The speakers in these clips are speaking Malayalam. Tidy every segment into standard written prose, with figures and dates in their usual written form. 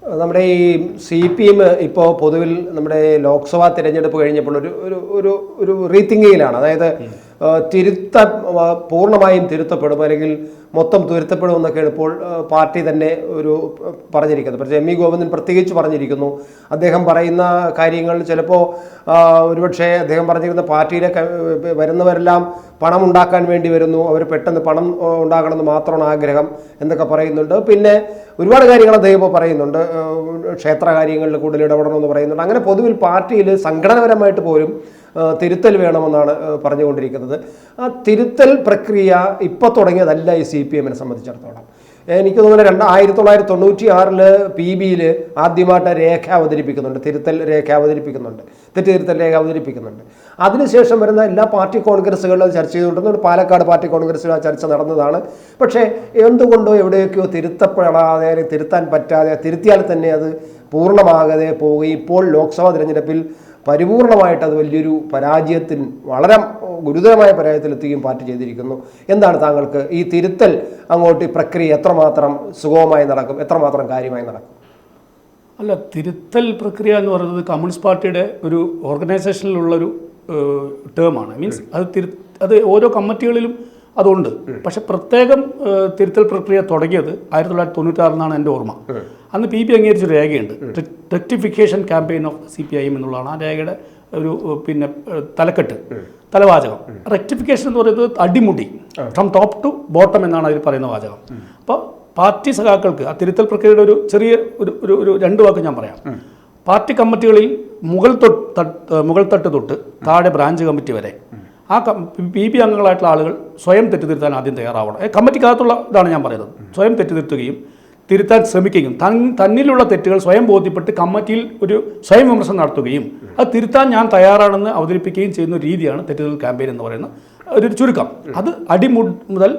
നമ്മുടെ ഈ CPM ഇപ്പോൾ പൊതുവിൽ നമ്മുടെ ലോക്സഭാ തിരഞ്ഞെടുപ്പ് കഴിഞ്ഞപ്പോൾ ഒരു റീതിങ്കിങ്ങിലാണ്. അതായത് പൂർണ്ണമായും തിരുത്തപ്പെടും അല്ലെങ്കിൽ മൊത്തം തിരുത്തപ്പെടും എന്നൊക്കെയാണ് ഇപ്പോൾ പാർട്ടി തന്നെ പറഞ്ഞിരിക്കുന്നത്. പക്ഷേ ME ഗോവിന്ദൻ പ്രത്യേകിച്ച് പറഞ്ഞിരിക്കുന്നു. അദ്ദേഹം പറയുന്ന കാര്യങ്ങൾ ചിലപ്പോൾ ഒരുപക്ഷെ അദ്ദേഹം പറഞ്ഞിരുന്ന പാർട്ടിയിലേക്ക് വരുന്നവരെല്ലാം പണം ഉണ്ടാക്കാൻ വേണ്ടി വരുന്നു, അവർ പെട്ടെന്ന് പണം ഉണ്ടാക്കണമെന്ന് മാത്രമാണ് ആഗ്രഹം എന്നൊക്കെ പറയുന്നുണ്ട്. പിന്നെ ഒരുപാട് കാര്യങ്ങൾ അദ്ദേഹം ഇപ്പോൾ പറയുന്നുണ്ട്, ക്ഷേത്ര കാര്യങ്ങളിൽ കൂടുതൽ ഇടപെടണമെന്ന് പറയുന്നുണ്ട്. അങ്ങനെ പൊതുവിൽ പാർട്ടിയിൽ സംഘടനാപരമായിട്ട് പോലും തിരുത്തൽ വേണമെന്നാണ് പറഞ്ഞുകൊണ്ടിരിക്കുന്നത്. ആ തിരുത്തൽ പ്രക്രിയ ഇപ്പോൾ തുടങ്ങിയതല്ല ഈ CPM-നെ സംബന്ധിച്ചിടത്തോളം. എനിക്ക് തോന്നുന്നു 1996 PB-യിൽ ആദ്യമായിട്ട് രേഖ അവതരിപ്പിക്കുന്നുണ്ട്, തിരുത്തൽ രേഖ അവതരിപ്പിക്കുന്നുണ്ട്, തെറ്റുതിരുത്തൽ രേഖ അവതരിപ്പിക്കുന്നുണ്ട്. അതിനുശേഷം വരുന്ന എല്ലാ പാർട്ടി കോൺഗ്രസ്സുകളിലും ചർച്ച ചെയ്തുകൊണ്ടുണ്ട്. പാലക്കാട് പാർട്ടി കോൺഗ്രസ്സിൽ ആ ചർച്ച നടന്നതാണ്. പക്ഷേ എന്തുകൊണ്ടോ എവിടെയൊക്കെയോ തിരുത്തപ്പെടാതെ, തിരുത്താൻ പറ്റാതെ, തിരുത്തിയാൽ തന്നെ അത് പൂർണ്ണമാകാതെ പോവുകയും ഇപ്പോൾ ലോക്സഭാ തിരഞ്ഞെടുപ്പിൽ പരിപൂർണമായിട്ട് അത് വലിയൊരു പരാജയത്തിന്, വളരെ ഗുരുതരമായ പരാജയത്തിലെത്തുകയും പാർട്ടി ചെയ്തിരിക്കുന്നു. എന്താണ് താങ്കൾക്ക് ഈ തിരുത്തൽ അങ്ങോട്ട് ഈ പ്രക്രിയ എത്രമാത്രം സുഗമമായി നടക്കും, എത്രമാത്രം കാര്യമായി നടക്കും? അല്ല, തിരുത്തൽ പ്രക്രിയ എന്ന് പറയുന്നത് കമ്മ്യൂണിസ്റ്റ് പാർട്ടിയുടെ ഒരു ഓർഗനൈസേഷനിലുള്ളൊരു ടേമാണ്. മീൻസ് അത് ഓരോ കമ്മിറ്റികളിലും അതുണ്ട്. പക്ഷെ പ്രത്യേകം തിരുത്തൽ പ്രക്രിയ തുടങ്ങിയത് 1996 എൻ്റെ ഓർമ്മ. അന്ന് PB അംഗീകരിച്ചൊരു രേഖയുണ്ട്, റെക്ടിഫിക്കേഷൻ ക്യാമ്പയിൻ ഓഫ് CPIM എന്നുള്ളതാണ് ആ രേഖയുടെ ഒരു തലവാചകം. റെക്ടിഫിക്കേഷൻ എന്ന് പറയുന്നത് അടിമുടി, ഫ്രം ടോപ്പ് ടു ബോട്ടം എന്നാണ് അതിൽ പറയുന്ന വാചകം. അപ്പോൾ പാർട്ടി സഖാക്കൾക്ക് ആ തിരുത്തൽ പ്രക്രിയയുടെ ഒരു ചെറിയ ഒരു 2 വാക്ക് ഞാൻ പറയാം. പാർട്ടി കമ്മിറ്റികളിൽ മുകൾ തട്ട് തൊട്ട് താഴെ ബ്രാഞ്ച് കമ്മിറ്റി വരെ ആ PB അംഗങ്ങളായിട്ടുള്ള ആളുകൾ സ്വയം തെറ്റുതിരുത്താൻ ആദ്യം തയ്യാറാവണം. കമ്മിറ്റിക്കകത്തുള്ള ഇതാണ് ഞാൻ പറയുന്നത്. സ്വയം തെറ്റുതിരുത്തുകയും തിരുത്താൻ ശ്രമിക്കുകയും തന്നിലുള്ള തെറ്റുകൾ സ്വയം ബോധ്യപ്പെട്ട് കമ്മിറ്റിയിൽ ഒരു സ്വയം വിമർശനം നടത്തുകയും അത് തിരുത്താൻ ഞാൻ തയ്യാറാണെന്ന് അവതരിപ്പിക്കുകയും ചെയ്യുന്ന ഒരു രീതിയാണ് തെറ്റുതിരുത്തൽ ക്യാമ്പയിൻ എന്ന് പറയുന്ന ഒരു ചുരുക്കം. അത് മുതൽ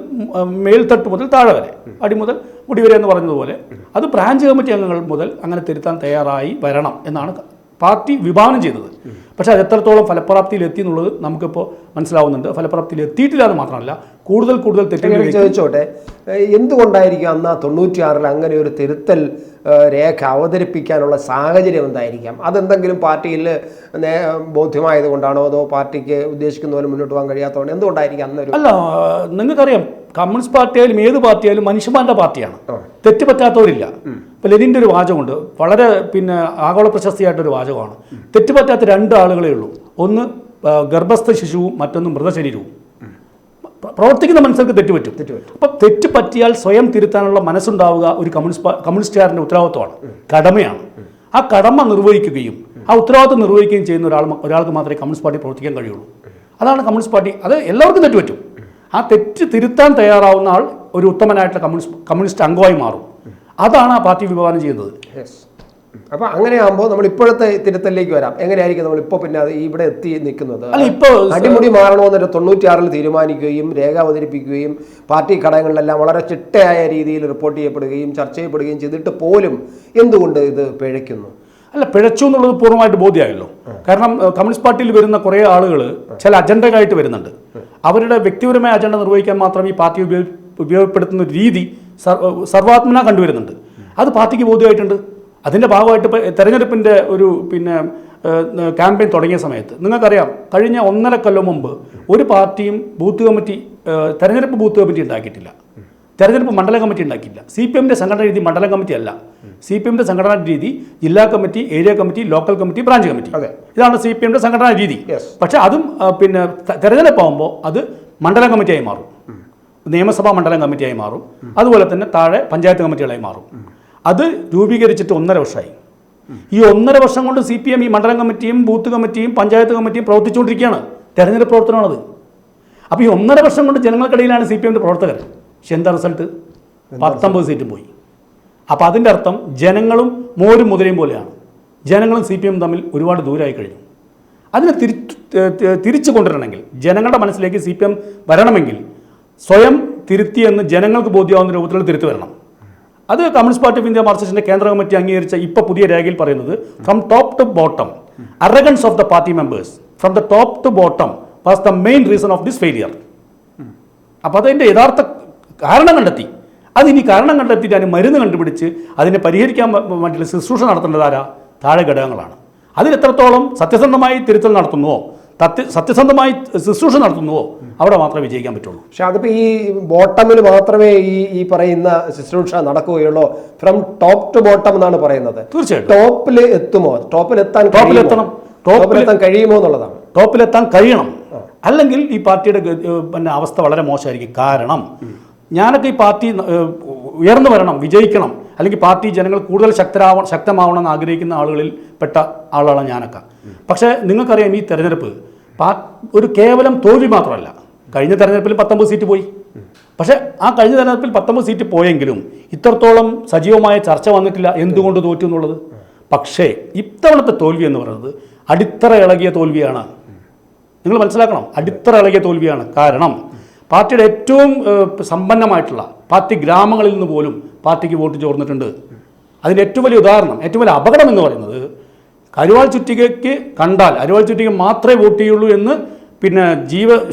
മേൽത്തട്ട് മുതൽ താഴെ വരെ, അടി മുതൽ മുടി വരെ എന്ന് പറഞ്ഞതുപോലെ അത് ബ്രാഞ്ച് കമ്മിറ്റി അംഗങ്ങൾ മുതൽ അങ്ങനെ തിരുത്താൻ തയ്യാറായി വരണം എന്നാണ് പാർട്ടി വിഭാവനം ചെയ്തത്. പക്ഷേ അത് എത്രത്തോളം ഫലപ്രാപ്തിയിൽ എത്തി എന്നുള്ളത് നമുക്കിപ്പോൾ മനസ്സിലാവുന്നുണ്ട്. ഫലപ്രാപ്തിയിൽ എത്തിയിട്ടില്ല എന്ന് മാത്രമല്ല, കൂടുതൽ തെറ്റുകൾ. ചോദിച്ചോട്ടെ, എന്തുകൊണ്ടായിരിക്കും അന്ന് 96 അങ്ങനെ ഒരു തിരുത്തൽ രേഖ അവതരിപ്പിക്കാനുള്ള സാഹചര്യം എന്തായിരിക്കാം? അതെന്തെങ്കിലും പാർട്ടിയിൽ ബോധ്യമായത് കൊണ്ടാണോ, അതോ പാർട്ടിക്ക് ഉദ്ദേശിക്കുന്ന പോലെ മുന്നോട്ട് പോകാൻ കഴിയാത്തതുകൊണ്ട് എന്തുകൊണ്ടായിരിക്കും അന്നൊരു? അല്ല, നിങ്ങൾക്കറിയാം കമ്മ്യൂണിസ്റ്റ് പാർട്ടിയായാലും ഏത് പാർട്ടിയായാലും മനുഷ്യന്മാരുടെ പാർട്ടിയാണ്, തെറ്റ് പറ്റാത്തവരില്ല. ഇപ്പോൾ ലെനിൻ്റെ ഒരു വാചകമുണ്ട്, വളരെ ആഗോള പ്രശസ്തിയായിട്ടൊരു വാചകമാണ്. തെറ്റ് പറ്റാത്ത 2 ആളുകളേ ഉള്ളൂ, ഒന്ന് ഗർഭസ്ഥ ശിശുവും മറ്റൊന്ന് മൃതശരീരവും. പ്രവർത്തിക്കുന്ന മനുഷ്യർക്ക് തെറ്റുപറ്റും. അപ്പം തെറ്റ് പറ്റിയാൽ സ്വയം തിരുത്താനുള്ള മനസ്സുണ്ടാവുക ഒരു കമ്മ്യൂണിസ്റ്റുകാരൻ്റെ ഉത്തരവാദിത്വമാണ്, കടമയാണ്. ആ കടമ നിർവഹിക്കുകയും ആ ഉത്തരവാദിത്വം നിർവഹിക്കുകയും ചെയ്യുന്ന ഒരാൾക്ക് മാത്രമേ കമ്മ്യൂണിസ്റ്റ് പാർട്ടി പ്രവർത്തിക്കാൻ കഴിയുള്ളൂ. അതാണ് കമ്മ്യൂണിസ്റ്റ് പാർട്ടി. അത് എല്ലാവർക്കും തെറ്റുപറ്റും. ആ തെറ്റ് തിരുത്താൻ തയ്യാറാവുന്ന ആൾ ഒരു ഉത്തമനായിട്ടുള്ള കമ്മ്യൂണിസ്റ്റ് അംഗമായി മാറും. അതാണ് ആ പാർട്ടി വിഭാവനം ചെയ്യുന്നത്. അപ്പോൾ അങ്ങനെ ആകുമ്പോൾ നമ്മൾ ഇപ്പോഴത്തെ തിരുത്തലിലേക്ക് വരാം. എങ്ങനെയായിരിക്കും നമ്മൾ ഇപ്പോൾ അത് ഇവിടെ എത്തി നിൽക്കുന്നത്? ഇപ്പോൾ അടിമുടി മാറണമെന്നൊരു 96 തീരുമാനിക്കുകയും രേഖ അവതരിപ്പിക്കുകയും പാർട്ടി ഘടകങ്ങളിലെല്ലാം വളരെ ചിട്ടയായ രീതിയിൽ റിപ്പോർട്ട് ചെയ്യപ്പെടുകയും ചർച്ച ചെയ്യപ്പെടുകയും ചെയ്തിട്ട് പോലും എന്തുകൊണ്ട് ഇത് പിഴയ്ക്കുന്നു? അല്ല, പിഴച്ചു എന്നുള്ളത് പൂർണ്ണമായിട്ട് ബോധ്യമായല്ലോ. കാരണം കമ്മ്യൂണിസ്റ്റ് പാർട്ടിയിൽ വരുന്ന കുറേ ആളുകൾ ചില അജണ്ടകളായിട്ട് വരുന്നുണ്ട്. അവരുടെ വ്യക്തിപരമായ അജണ്ട നിർവഹിക്കാൻ മാത്രം ഈ പാർട്ടി ഉപയോഗപ്പെടുത്തുന്ന ഒരു രീതി സർവാത്മന കണ്ടുവരുന്നുണ്ട്. അത് പാർട്ടിക്ക് ബോധ്യമായിട്ടുണ്ട്. അതിൻ്റെ ഭാഗമായിട്ട് ഇപ്പോൾ തെരഞ്ഞെടുപ്പിൻ്റെ ഒരു ക്യാമ്പയിൻ തുടങ്ങിയ സമയത്ത് നിങ്ങൾക്കറിയാം, കഴിഞ്ഞ 1.5 കൊല്ലം മുമ്പ് ഒരു പാർട്ടിയും തെരഞ്ഞെടുപ്പ് ബൂത്ത് കമ്മിറ്റി ഉണ്ടാക്കിയിട്ടില്ല, തെരഞ്ഞെടുപ്പ് മണ്ഡലം കമ്മിറ്റി ഉണ്ടാക്കിയില്ല. CPM-ൻ്റെ സംഘടനാ രീതി മണ്ഡലം കമ്മിറ്റി അല്ല. CPM-ൻ്റെ സംഘടനാ രീതി ജില്ലാ committee, area committee, local committee, branch committee. ഇതാണ് CPM-ൻ്റെ സംഘടനാ രീതി. പക്ഷേ അതും തെരഞ്ഞെടുപ്പാകുമ്പോൾ അത് മണ്ഡലം കമ്മിറ്റിയായി മാറും, നിയമസഭാ മണ്ഡലം കമ്മിറ്റിയായി മാറും, അതുപോലെ തന്നെ താഴെ പഞ്ചായത്ത് കമ്മിറ്റികളായി മാറും. അത് രൂപീകരിച്ചിട്ട് 1.5 വർഷമായി. ഈ 1.5 വർഷം കൊണ്ട് CPM ഈ മണ്ഡലം കമ്മിറ്റിയും ബൂത്ത് കമ്മിറ്റിയും പഞ്ചായത്ത് കമ്മിറ്റിയും പ്രവർത്തിച്ചുകൊണ്ടിരിക്കുകയാണ്. തെരഞ്ഞെടുപ്പ് പ്രവർത്തനമാണത്. അപ്പോൾ ഈ 1.5 വർഷം കൊണ്ട് ജനങ്ങൾക്കിടയിലാണ് CPM-ൻ്റെ പ്രവർത്തകർ. പക്ഷെ എന്താ റിസൾട്ട്? 19 സീറ്റും പോയി. അപ്പോൾ അതിൻ്റെ അർത്ഥം ജനങ്ങളും മോരും മുതലയും പോലെയാണ്. ജനങ്ങളും CPM തമ്മിൽ ഒരുപാട് ദൂരമായി കഴിഞ്ഞു. അതിനെ തിരിച്ചു കൊണ്ടുവരണമെങ്കിൽ, ജനങ്ങളുടെ മനസ്സിലേക്ക് CPM വരണമെങ്കിൽ സ്വയം തിരുത്തിയെന്ന് ജനങ്ങൾക്ക് ബോധ്യമാവുന്ന രൂപത്തിലുള്ള തിരുത്തി വരണം. അത് കമ്മ്യൂണിസ്റ്റ് പാർട്ടി ഓഫ് ഇന്ത്യ മാർക്സിസ്റ്റിന്റെ കേന്ദ്ര കമ്മിറ്റി അംഗീകരിച്ച ഇപ്പോൾ പുതിയ രേഖയിൽ പറയുന്നത് from top to bottom arrogance of the party members from the top to bottom was the main reason of this failure. അപ്പോൾ അതിൻ്റെ യഥാർത്ഥ കാരണം കണ്ടെത്തി. അതിനി കാരണം കണ്ടെത്തിയിട്ട് അതിന് മരുന്ന് കണ്ടുപിടിച്ച് അതിനെ പരിഹരിക്കാൻ വേണ്ടിയുള്ള ശുശ്രൂഷ നടത്തേണ്ടത് ആരാ? താഴെ ഘടകങ്ങളാണ്. അതിലെത്രത്തോളം സത്യസന്ധമായി തിരുത്തൽ നടത്തുന്നുവോ, സത്യസന്ധമായി ശുശ്രൂഷ നടത്തുന്നുവോ അവിടെ മാത്രമേ വിജയിക്കാൻ പറ്റുള്ളൂ. പക്ഷെ അതിപ്പോൾ ഈ ബോട്ടമിൽ മാത്രമേ ഈ പറയുന്ന ശുശ്രൂഷ നടക്കുകയുള്ളൂ. ഫ്രം ടോപ്പ് ടു ബോട്ടം എന്നാണ് പറയുന്നത്. തീർച്ചയായിട്ടും ടോപ്പിൽ എത്തുമോ? ടോപ്പിലെത്താൻ കഴിയുമോ എന്നുള്ളതാണ്. ടോപ്പിലെത്താൻ കഴിയണം. അല്ലെങ്കിൽ ഈ പാർട്ടിയുടെ പിന്നെ അവസ്ഥ വളരെ മോശമായിരിക്കും. കാരണം ഞാനൊക്കെ ഈ പാർട്ടി ഉയർന്നു വരണം, വിജയിക്കണം, അല്ലെങ്കിൽ പാർട്ടി ജനങ്ങൾ കൂടുതൽ ശക്തമാവണം എന്ന് ആഗ്രഹിക്കുന്ന ആളുകളിൽ പെട്ട ആളാണ് ഞാനൊക്കെ. പക്ഷേ നിങ്ങൾക്കറിയാം, ഈ തെരഞ്ഞെടുപ്പ് ഒരു കേവലം തോൽവി മാത്രമല്ല. കഴിഞ്ഞ തെരഞ്ഞെടുപ്പിൽ 19 സീറ്റ് പോയി. പക്ഷേ ആ കഴിഞ്ഞ തെരഞ്ഞെടുപ്പിൽ 19 സീറ്റ് പോയെങ്കിലും ഇത്രത്തോളം സജീവമായ ചർച്ച വന്നിട്ടില്ല എന്തുകൊണ്ട് തോറ്റു എന്നുള്ളത്. പക്ഷേ ഇത്തവണത്തെ തോൽവി എന്ന് പറയുന്നത് അടിത്തറ ഇളകിയ തോൽവിയാണ്. നിങ്ങൾ മനസ്സിലാക്കണം, അടിത്തറ ഇളകിയ തോൽവിയാണ്. കാരണം പാർട്ടിയുടെ ഏറ്റവും സമ്പന്നമായിട്ടുള്ള പാർട്ടി ഗ്രാമങ്ങളിൽ നിന്ന് പോലും പാർട്ടിക്ക് വോട്ട് ചോർന്നിട്ടുണ്ട്. അതിൻ്റെ ഏറ്റവും വലിയ ഉദാഹരണം, ഏറ്റവും വലിയ അപകടം എന്ന് പറയുന്നത് അരിവാൾ ചുറ്റികയ്ക്ക് കണ്ടാൽ അരിവാൾ ചുറ്റിക മാത്രമേ വോട്ട് ചെയ്യുള്ളൂ എന്ന് പിന്നെ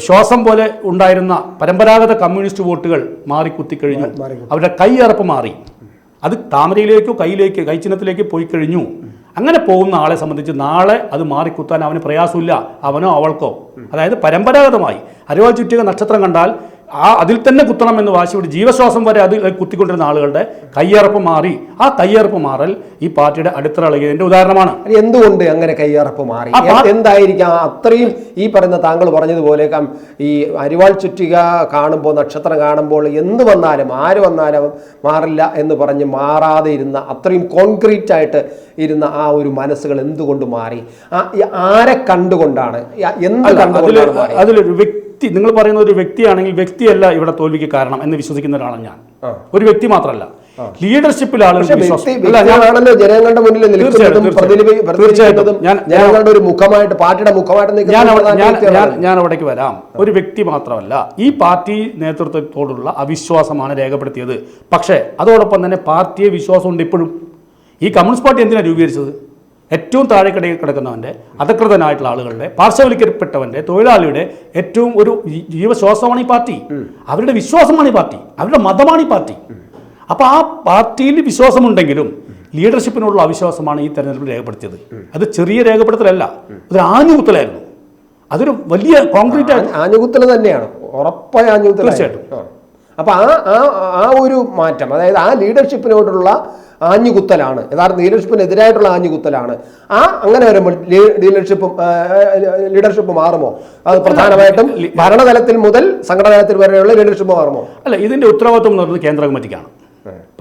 ശ്വാസം പോലെ ഉണ്ടായിരുന്ന പരമ്പരാഗത കമ്മ്യൂണിസ്റ്റ് വോട്ടുകൾ മാറിക്കുത്തിക്കഴിഞ്ഞു. അവരുടെ കൈയറപ്പ് മാറി. അത് താമരയിലേക്കോ കൈച്ചിഹ്നത്തിലേക്ക് പോയി കഴിഞ്ഞു. അങ്ങനെ പോകുന്ന ആളെ സംബന്ധിച്ച് നാളെ അത് മാറിക്കുത്താൻ അവന് പ്രയാസമില്ല, അവനോ അവൾക്കോ. അതായത് പരമ്പരാഗതമായി അരിവാൾ ചുറ്റിക നക്ഷത്രം കണ്ടാൽ അതിൽ തന്നെ കുത്തണം എന്ന് വാശിയോട് ജീവശ്വാസം വരെ അതിൽ കുത്തിക്കൊണ്ടിരുന്ന ആളുകളുടെ കയ്യറപ്പ് മാറി. ആ കയ്യറപ്പ് മാറൽ ഈ പാർട്ടിയുടെ അടിത്തറ ഇളകിയതിന്റെ ഉദാഹരണമാണ്. എന്തുകൊണ്ട് അങ്ങനെ കയ്യറപ്പ് മാറി? എന്തായിരിക്കാം അത്രയും ഈ പറയുന്ന താങ്കൾ പറഞ്ഞതുപോലെ ഈ അരിവാൾ ചുറ്റിക കാണുമ്പോൾ, നക്ഷത്രം കാണുമ്പോൾ എന്ത് വന്നാലും ആര് വന്നാലും മാറില്ല എന്ന് പറഞ്ഞ് മാറാതെ ഇരുന്ന, അത്രയും കോൺക്രീറ്റ് ആയിട്ട് ഇരുന്ന ആ ഒരു മനസ്സുകൾ എന്തുകൊണ്ട് മാറി? ആരെ കണ്ടുകൊണ്ടാണ്? എന്ത് കണ്ടുകൊണ്ടാണ്? അതിലൊരു നിങ്ങൾ പറയുന്ന ഒരു വ്യക്തിയാണെങ്കിൽ വ്യക്തിയല്ല ഇവിടെ തോൽവിക്ക് കാരണം എന്ന് വിശ്വസിക്കുന്ന ഒരാളാണ് ഞാൻ. ഒരു വ്യക്തി മാത്രമല്ല, ലീഡർഷിപ്പിൽ ആളുകൾ ജനങ്ങളുടെ മുന്നിൽ ജനങ്ങളുടെ ഒരു മുഖമായിട്ട്, പാർട്ടിയുടെ മുഖമായിട്ട് ഞാൻ അവിടേക്ക് വരാം. ഒരു വ്യക്തി മാത്രമല്ല, ഈ പാർട്ടി നേതൃത്വത്തോടുള്ള അവിശ്വാസമാണ് രേഖപ്പെടുത്തിയത്. പക്ഷേ അതോടൊപ്പം തന്നെ പാർട്ടിയെ വിശ്വാസമുണ്ട് ഇപ്പോഴും. ഈ കമ്മ്യൂണിസ്റ്റ് പാർട്ടി എന്തിനാണ് രൂപീകരിച്ചത്? ഏറ്റവും താഴെക്കടയിൽ കിടക്കുന്നവൻ്റെ, അധകൃതനായിട്ടുള്ള ആളുകളുടെ, പാർശ്വവൽക്കരിക്കപ്പെട്ടവൻ്റെ, തൊഴിലാളിയുടെ ഏറ്റവും ഒരു ജീവശ്വാസമാണ് ഈ പാർട്ടി. അവരുടെ വിശ്വാസമാണ് ഈ പാർട്ടി, അവരുടെ മതമാണ് ഈ പാർട്ടി. അപ്പോൾ ആ പാർട്ടിയിൽ വിശ്വാസമുണ്ടെങ്കിലും ലീഡർഷിപ്പിനോടുള്ള അവിശ്വാസമാണ് ഈ തെരഞ്ഞെടുപ്പിൽ രേഖപ്പെടുത്തിയത്. അത് ചെറിയ രേഖപ്പെടുത്തലല്ല, അതൊരു ആഞ്ഞുകുത്തലായിരുന്നു. അതൊരു വലിയ കോൺക്രീറ്റ് ആഞ്ഞുകുത്തൽ തന്നെയാണ്, ഉറപ്പായ ആഞ്ഞുകുത്തൽ. തീർച്ചയായിട്ടും. അപ്പോൾ ആ ഒരു മാറ്റം, അതായത് ആ ലീഡർഷിപ്പിനോടുള്ള ആഞ്ഞുകുത്തലാണ്, യഥാർത്ഥ ലീഡർഷിപ്പിനെതിരായിട്ടുള്ള ആഞ്ഞുകുത്തലാണ്. അങ്ങനെ വരുമ്പോൾ ലീഡർഷിപ്പ് മാറുമോ? അത് പ്രധാനമായിട്ടും ഭരണതലത്തിൽ മുതൽ സംഘടനാതലത്തിൽ വരെയുള്ള ലീഡർഷിപ്പ് മാറുമോ? അല്ല, ഇതിന്റെ ഉത്തരവാദിത്വം എന്ന് പറയുന്നത് കേന്ദ്ര കമ്മിറ്റിക്കാണ്.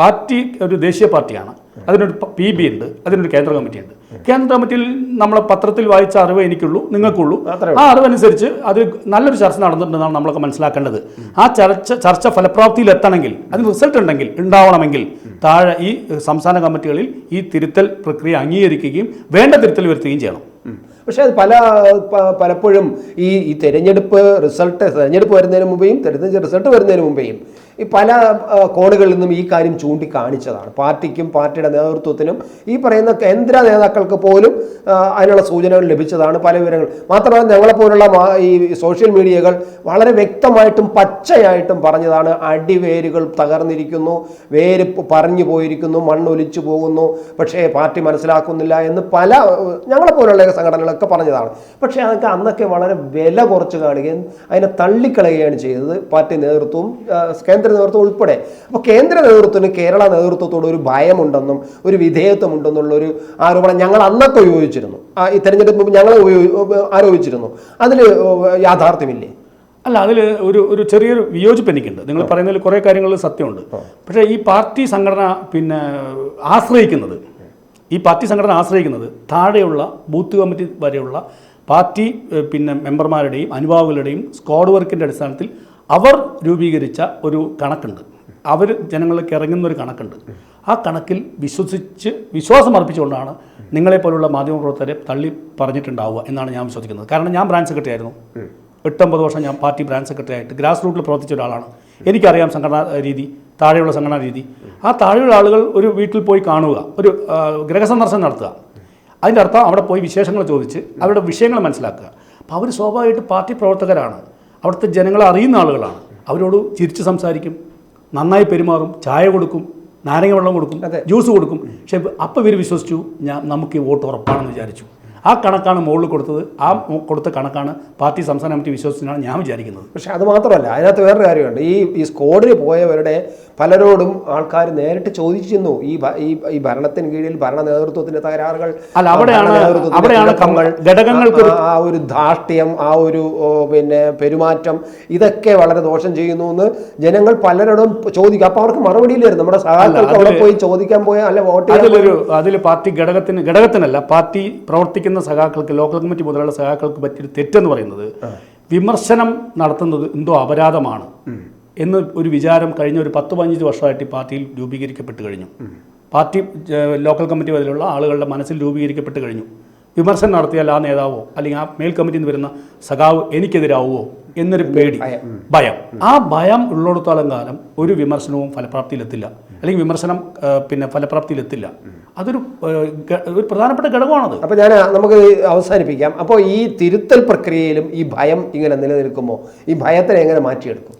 പാർട്ടി ഒരു ദേശീയ പാർട്ടിയാണ്, അതിനൊരു PB ഉണ്ട്, അതിനൊരു കേന്ദ്ര കമ്മിറ്റി ഉണ്ട്. കേന്ദ്ര കമ്മിറ്റിയിൽ നമ്മളെ പത്രത്തിൽ വായിച്ച അറിവ് എനിക്കുള്ളൂ, നിങ്ങൾക്കുള്ളൂ. ആ അറിവനുസരിച്ച് അത് നല്ലൊരു ചർച്ച നടന്നിട്ടുണ്ടെന്നാണ് നമ്മളൊക്കെ മനസ്സിലാക്കേണ്ടത്. ആ ചർച്ച ഫലപ്രാപ്തിയിൽ എത്തണമെങ്കിൽ, അതിന് റിസൾട്ട് ഉണ്ടാവണമെങ്കിൽ താഴെ ഈ സംസ്ഥാന കമ്മിറ്റികളിൽ ഈ തിരുത്തൽ പ്രക്രിയ അംഗീകരിക്കുകയും വേണ്ട തിരുത്തൽ വരുത്തുകയും ചെയ്യണം. പക്ഷേ അത് പലപ്പോഴും ഈ തെരഞ്ഞെടുപ്പ് വരുന്നതിന് മുമ്പേയും റിസൾട്ട് വരുന്നതിന് മുമ്പേയും ഈ പല കോണുകളിൽ നിന്നും ഈ കാര്യം ചൂണ്ടിക്കാണിച്ചതാണ്. പാർട്ടിക്കും പാർട്ടിയുടെ നേതൃത്വത്തിനും ഈ പറയുന്ന കേന്ദ്ര നേതാക്കൾക്ക് പോലും അതിനുള്ള സൂചനകൾ ലഭിച്ചതാണ്, പല വിവരങ്ങൾ. മാത്രമല്ല ഞങ്ങളെപ്പോലുള്ള ഈ സോഷ്യൽ മീഡിയകൾ വളരെ വ്യക്തമായിട്ടും പച്ചയായിട്ടും പറഞ്ഞതാണ്. അടിവേരുകൾ തകർന്നിരിക്കുന്നു, വേര് പറഞ്ഞു പോയിരിക്കുന്നു, മണ്ണൊലിച്ചു പോകുന്നു, പക്ഷേ പാർട്ടി മനസ്സിലാക്കുന്നില്ല എന്ന് പല ഞങ്ങളെപ്പോലുള്ള സംഘടനകളൊക്കെ പറഞ്ഞതാണ്. പക്ഷേ അതൊക്കെ അന്നൊക്കെ വളരെ വില കുറച്ച് കാണുകയും അതിനെ തള്ളിക്കളയുകയാണ് ചെയ്തത് പാർട്ടി നേതൃത്വവും കേന്ദ്ര നേതൃത്വം ഉൾപ്പെടെ. അപ്പോൾ കേന്ദ്ര നേതൃത്വത്തിന് കേരള നേതൃത്വത്തോട് ഒരു ഭയമുണ്ടെന്നും ഒരു വിധേയത്വം ഉണ്ടെന്നുള്ള ഒരു ആരോപണം ഞങ്ങൾ അന്നൊക്കെ ഉപയോഗിച്ചിരുന്നു. ഈ തെരഞ്ഞെടുപ്പ് ഞങ്ങൾ ആരോപിച്ചിരുന്നു. അതിൽ യാഥാർത്ഥ്യമില്ലേ? അല്ല, അതിൽ ഒരു ചെറിയൊരു വിയോജിപ്പ് എനിക്കുണ്ട്. നിങ്ങൾ പറയുന്നതിൽ കുറേ കാര്യങ്ങളിൽ സത്യമുണ്ട്. പക്ഷേ ഈ പാർട്ടി സംഘടന ആശ്രയിക്കുന്നത് താഴെയുള്ള ബൂത്ത് കമ്മിറ്റി വരെയുള്ള പാർട്ടി മെമ്പർമാരുടെയും അനുഭാവികളുടെയും സ്ക്വാഡ് വർക്കിൻ്റെ അടിസ്ഥാനത്തിൽ അവർ രൂപീകരിച്ച ഒരു കണക്കുണ്ട്. അവർ ജനങ്ങളിലേക്ക് ഇറങ്ങുന്നൊരു കണക്കുണ്ട്. ആ കണക്കിൽ വിശ്വാസം അർപ്പിച്ചുകൊണ്ടാണ് നിങ്ങളെപ്പോലുള്ള മാധ്യമപ്രവർത്തകരെ തള്ളി പറഞ്ഞിട്ടുണ്ടാവുക എന്നാണ് ഞാൻ വിശ്വസിക്കുന്നത്. കാരണം ഞാൻ ബ്രാഞ്ച് സെക്രട്ടറി ആയിരുന്നു. 8-9 വർഷം ഞാൻ പാർട്ടി ബ്രാഞ്ച് സെക്രട്ടറി ആയിട്ട് ഗ്രാസ് റൂട്ടിൽ പ്രവർത്തിച്ച ഒരാളാണ്. എനിക്കറിയാം സംഘടനാ രീതി, താഴെയുള്ള സംഘടനാ രീതി. ആ താഴെയുള്ള ആളുകൾ ഒരു വീട്ടിൽ പോയി കാണുക, ഒരു ഗൃഹസന്ദർശനം നടത്തുക. അതിൻ്റെ അർത്ഥം അവിടെ പോയി വിശേഷങ്ങൾ ചോദിച്ച് അവരുടെ വിഷയങ്ങൾ മനസ്സിലാക്കുക. അപ്പോൾ അവർ സ്വാഭാവികമായിട്ട് പാർട്ടി പ്രവർത്തകരാണ്, അവിടുത്തെ ജനങ്ങളെ അറിയുന്ന ആളുകളാണ്. അവരോട് ചിരിച്ച് സംസാരിക്കും, നന്നായി പെരുമാറും, ചായ കൊടുക്കും, നാരങ്ങ വെള്ളം കൊടുക്കും, ജ്യൂസ് കൊടുക്കും. പക്ഷെ അപ്പോൾ ഇവർ വിശ്വസിച്ചു നമുക്ക് ഈ വോട്ട് ഉറപ്പാണെന്ന് വിചാരിച്ചു. ആ കണക്കാണ് മുകളിൽ കൊടുത്തത്. ആ കൊടുത്ത കണക്കാണ് പാർട്ടി സംസ്ഥാന കമ്മിറ്റി വിശ്വസിച്ചാണ് ഞാൻ വിചാരിക്കുന്നത്. പക്ഷെ അത് മാത്രമല്ല, അതിനകത്ത് വേറൊരു കാര്യമുണ്ട്. ഈ സ്ക്വാഡിന് പോയവരുടെ പലരോടും ആൾക്കാർ നേരിട്ട് ചോദിച്ചിരുന്നു ഈ ഭരണത്തിന് കീഴിൽ ഭരണ നേതൃത്വത്തിന്റെ തകരാറുകൾ, ഘടകങ്ങൾക്ക് ആ ഒരു ധാർഷ്ട്യം, ആ ഒരു പിന്നെ പെരുമാറ്റം, ഇതൊക്കെ വളരെ ദോഷം ചെയ്യുന്നു എന്ന് ജനങ്ങൾ പലരോടും ചോദിക്കും. അപ്പൊ അവർക്ക് മറുപടിയില്ലായിരുന്നു. നമ്മുടെ സഹാക്കൾക്ക് അവിടെ പോയി ചോദിക്കാൻ പോയ അല്ലെ വോട്ട് അതിൽ പാർട്ടി ഘടകത്തിനല്ല പാർട്ടി പ്രവർത്തിക്കുന്ന സഖാക്കൾക്ക്, ലോക്കൽ കമ്മിറ്റി മുതലുള്ള സഖാക്കൾക്ക് പറ്റിയൊരു തെറ്റെന്ന് പറയുന്നത് വിമർശനം നടത്തുന്നത് എന്തോ അപരാധമാണ് എന്ന് ഒരു വിചാരം കഴിഞ്ഞ ഒരു 10-15 വർഷമായിട്ട് ഈ പാർട്ടിയിൽ രൂപീകരിക്കപ്പെട്ട് കഴിഞ്ഞു. പാർട്ടി ലോക്കൽ കമ്മിറ്റി മുതലുള്ള ആളുകളുടെ മനസ്സിൽ രൂപീകരിക്കപ്പെട്ട് കഴിഞ്ഞു. വിമർശനം നടത്തിയാൽ ആ നേതാവോ അല്ലെങ്കിൽ ആ മേൽ കമ്മിറ്റിയിൽ നിന്ന് വരുന്ന സഖാവ് എനിക്കെതിരാവുമോ എന്നൊരു പേടി, ഭയം. ആ ഭയം ഉള്ളിടത്തോളം കാലം ഒരു വിമർശനവും ഫലപ്രാപ്തിയിലെത്തില്ല, അല്ലെങ്കിൽ വിമർശനം ഫലപ്രാപ്തിയിലെത്തില്ല. അതൊരു പ്രധാനപ്പെട്ട ഘടകമാണത്. അപ്പോൾ നമുക്ക് അവസാനിപ്പിക്കാം. അപ്പോൾ ഈ തിരുത്തൽ പ്രക്രിയയിലും ഈ ഭയം ഇങ്ങനെ നിലനിൽക്കുമ്പോൾ ഈ ഭയത്തിനെ എങ്ങനെ മാറ്റിയെടുക്കും?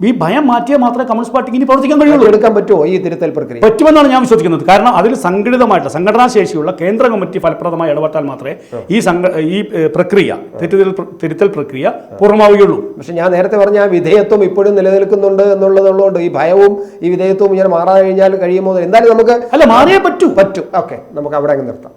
ഈ ഭയം മാറ്റിയാൽ മാത്രമേ കമ്മ്യൂണിസ്റ്റ് പാർട്ടിക്ക് ഇനി പ്രവർത്തിക്കാൻ കഴിയുള്ളൂ. എടുക്കാൻ പറ്റുമോ ഈ തിരുത്തൽ പ്രക്രിയ? പറ്റുമെന്നാണ് ഞാൻ വിശ്വസിക്കുന്നത്. കാരണം അതിൽ സംഘടിതമായിട്ടുള്ള സംഘടനാശേഷിയുള്ള കേന്ദ്ര കമ്മിറ്റി ഫലപ്രദമായി ഇടപെട്ടാൽ മാത്രമേ ഈ പ്രക്രിയ, തിരുത്തൽ പ്രക്രിയ പൂർണ്ണമാവുകയുള്ളൂ. പക്ഷെ ഞാൻ നേരത്തെ പറഞ്ഞ ആ വിധേയത്വം ഇപ്പോഴും നിലനിൽക്കുന്നുണ്ട് എന്നുള്ളതുകൊണ്ട് ഈ ഭയവും ഈ വിധേയത്വവും ഇങ്ങനെ മാറാൻ കഴിയുമോ? എന്തായാലും നമുക്ക് മാറിയേ പറ്റൂ. ഓക്കെ, നമുക്ക് അവിടെ അങ്ങ് നിർത്താം.